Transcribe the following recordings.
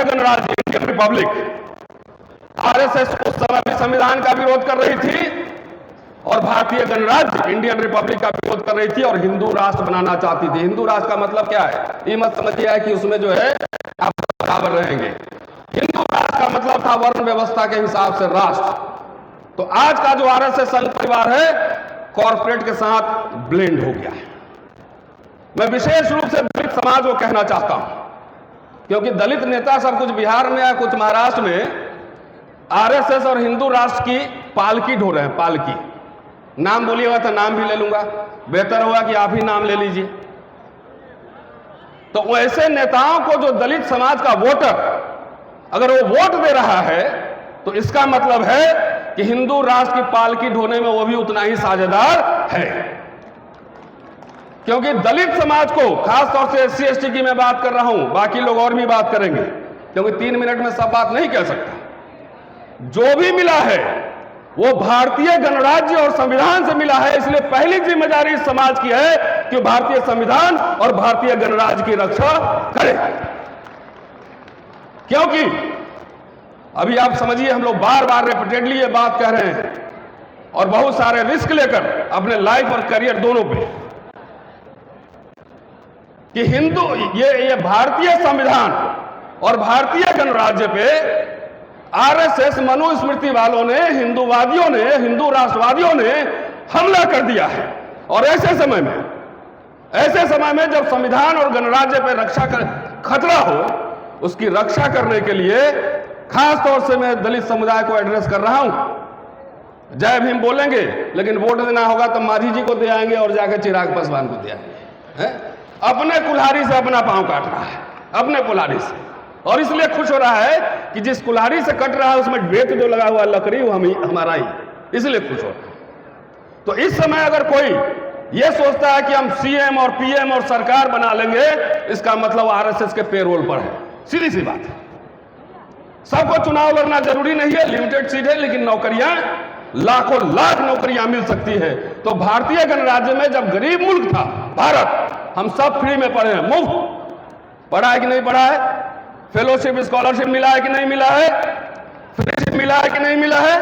गणराज्य Indian Republic, RSS उस समय भी संविधान का विरोध कर रही थी और भारतीय गणराज्य इंडियन रिपब्लिक का विरोध कर रही थी और हिंदू राष्ट्र बनाना चाहती थी। हिंदू राष्ट्र का मतलब क्या है, ये मत समझिए है कि उसमें जो है आप बराबर रहेंगे। हिंदू राष्ट्र का मतलब था वर्ण व्यवस्था के हिसाब से राष्ट्र। तो आज का जो आरएसएस संघ परिवार है कॉर्पोरेट के साथ ब्लेंड हो गया है। मैं विशेष रूप से दलित समाज को कहना चाहता हूं, क्योंकि दलित नेता सब कुछ बिहार में या कुछ महाराष्ट्र में आरएसएस और हिंदू राष्ट्र की पालकी ढो रहे हैं। पालकी नाम बोलिएगा तो नाम भी ले लूंगा, बेहतर होगा कि आप ही नाम ले लीजिए। तो ऐसे नेताओं को जो दलित समाज का वोटर अगर वो वोट दे रहा है तो इसका मतलब है कि हिंदू राष्ट्र की पालकी ढोने में वो भी उतना ही साझेदार है। क्योंकि दलित समाज को, खासतौर से एससी एसटी की मैं बात कर रहा हूं, बाकी लोग और भी बात करेंगे क्योंकि 3 मिनट में सब बात नहीं कह सकता। जो भी मिला है वो भारतीय गणराज्य और संविधान से मिला है, इसलिए पहली जिम्मेदारी इस समाज की है कि भारतीय संविधान और भारतीय गणराज्य की रक्षा करे। क्योंकि अभी आप समझिए, हम लोग बार बार रिपीटेडली ये बात कह रहे हैं और बहुत सारे रिस्क लेकर अपने लाइफ और करियर दोनों पे कि हिंदू ये भारतीय संविधान और भारतीय गणराज्य पे आरएसएस मनुस्मृति वालों ने, हिंदूवादियों ने, हिंदू राष्ट्रवादियों ने हमला कर दिया है। और ऐसे समय में जब संविधान और गणराज्य पे रक्षा कर खतरा हो, उसकी रक्षा करने के लिए खास तौर से मैं दलित समुदाय को एड्रेस कर रहा हूं। जय भीम बोलेंगे लेकिन वोट देना होगा तो माझी जी को दे आएंगे और जाकर चिराग पासवान को दे आएंगे। अपने कुल्हाड़ी से अपना पांव काट रहा है, अपने कुल्हाड़ी से, और इसलिए खुश हो रहा है कि जिस कुल्हाड़ी से कट रहा है उसमें वेत जो लगा हुआ लकड़ी वो हमारा ही, इसलिए खुश हो रहा है। तो इस समय अगर कोई ये सोचता है कि हम सीएम और पीएम और सरकार बना लेंगे, इसका मतलब आरएसएस के पेरोल पर है। सीधी सी बात है। सबको चुनाव लड़ना जरूरी नहीं है, लिमिटेड सीट है, लेकिन नौकरियां लाखों लाख नौकरियां मिल सकती है। तो भारतीय गणराज्य में जब गरीब मुल्क था भारत, हम सब फ्री में पढ़े हैं, मुफ्त पढ़ा है कि नहीं पढ़ा है, फेलोशिप स्कॉलरशिप मिला है कि नहीं मिला है, फ्रीशिप मिला है कि नहीं मिला है।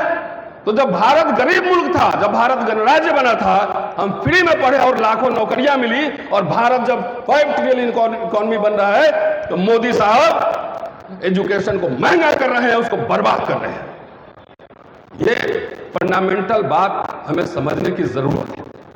तो जब भारत गरीब मुल्क था, जब भारत गणराज्य बना था, हम फ्री में पढ़े और लाखों नौकरियां मिली। और भारत जब 5 ट्रिलियन इकोनॉमी बन रहा है तो मोदी साहब एजुकेशन को महंगा कर रहे हैं, उसको बर्बाद कर रहे हैं। ये फंडामेंटल बात हमें समझने की जरूरत है।